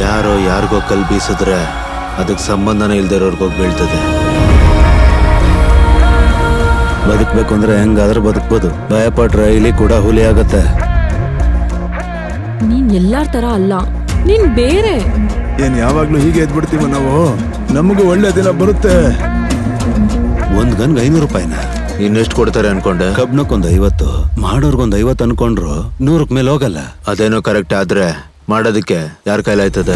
ಯಾರೋ ಯಾರಿಗೋ ಕಲ್ ಬೀಸಿದ್ರೆ ಅದಕ್ಕೆ ಸಂಬಂಧನೇ ಇಲ್ದಿರೋರ್ಗೋಗಿ ಬೀಳ್ತದೆ. ಬದುಕಬೇಕು ಅಂದ್ರೆ ಹೆಂಗಾದ್ರೂ ಬದುಕ್ಬೋದು. ಭಯಪಟ್ರೆ ಇಲ್ಲಿ ಕೂಡ ಹುಲಿ ಆಗತ್ತೆ. ನೀನ್ ಎಲ್ಲಾರ ತರ ಅಲ್ಲ, ನೀನ್ ಬೇರೆ. ಏನ್ ಯಾವಾಗ್ಲೂ ಹೀಗೆ ಎದ್ಬಿಡ್ತೀವ ನಾವು? ನಮಗೂ ಒಳ್ಳೆ ದಿನ ಬರುತ್ತೆ. ಒಂದ್ ಗನ್ಗೆ 500 ರೂಪಾಯಿನ ಇನ್ನೆಷ್ಟು ಕೊಡ್ತಾರೆ ಅನ್ಕೊಂಡೆ? ಕಬ್ನಕ್ಕೊಂದ್ 50, ಮಾಡೋರ್ಗೊಂದ್ 50 ಅನ್ಕೊಂಡ್ರು 100ಕ್ಕೆ ಮೇಲೆ ಹೋಗಲ್ಲ. ಅದೇನೋ ಕರೆಕ್ಟ್ ಆದ್ರೆ ಮಾಡೋದಕ್ಕೆ ಯಾರ ಕೈಲಾಯ್ತದೆ?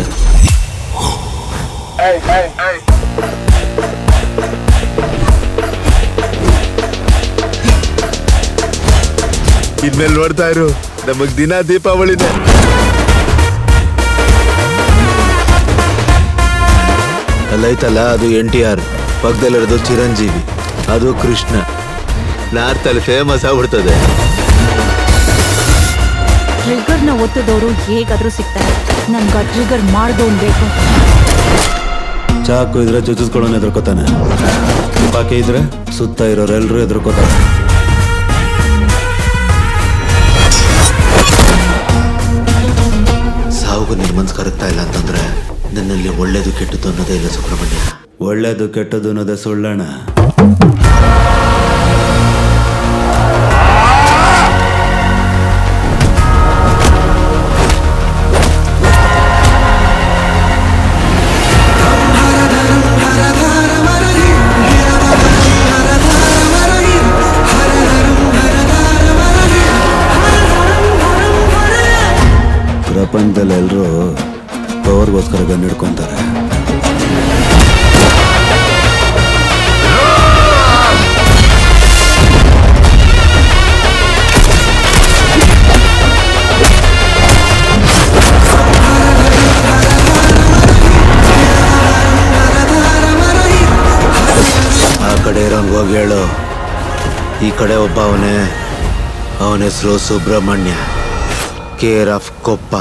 ಇನ್ಮೇಲೆ ನೋಡ್ತಾ ಇರು, ನಮಗ್ ದಿನ ದೀಪಾವಳಿನೇ. ಅಲ್ಲೈತಲ್ಲ, ಅದು NTR, ಪಕ್ಕದಲ್ಲಿರೋದು ಚಿರಂಜೀವಿ, ಅದು ಕೃಷ್ಣ. ನಾರ್ತಲ್ಲಿ ಫೇಮಸ್ ಆಗ್ಬಿಡ್ತದೆ. ಟ್ರಿಗರ್ನ ಒತ್ತದವರು ಹೇಗಾದ್ರೂ ಸಿಗ್ತಾರೆ. ನನ್ಗ ಟ್ರಿಗರ್ ಮಾಡ್ದೋನ್ ಬೇಕು. ಚಾಕು ಇದ್ರೆ ಚುಚ್ಚಿಸ್ಕೊಳ್ಳೋನ್ ಎದುರ್ಕೋತಾನೆ. ತುಪಾಕಿ ಇದ್ರೆ ಸುತ್ತ ಇರೋರೆಲ್ರೂ ಎದುರ್ಕೋತಾರೆ. ಸಾವುಗೂ ನಿನ್ ಮನ್ಸು ಕರಗ್ತಾ ಇಲ್ಲ ಅಂತಂದ್ರೆ ನನ್ನಲ್ಲಿ ಒಳ್ಳೇದು ಕೆಟ್ಟದ್ದು ಅನ್ನೋದೇ ಇಲ್ಲ ಸುಬ್ರಹ್ಮಣ್ಯ. ಒಳ್ಳೇದು ಕೆಟ್ಟದ್ದು ಅನ್ನೋದೇ ಸುಳ್ಳಣ. ಪ್ರಪಂಚದಲ್ಲಿ ಎಲ್ಲರೂ ಪವರ್ಗೋಸ್ಕರ ಗನ್ ಹಿಡ್ಕೊಂತಾರೆ. ಆ ಕಡೆ ಇರೋಂಗ್ ಹೋಗಿ ಹೇಳು, ಈ ಕಡೆ ಒಬ್ಬ ಅವನ ಹೆಸರು ಸುಬ್ರಹ್ಮಣ್ಯ, ಕೇರ್ ಆಫ್ ಕೊಪ್ಪ.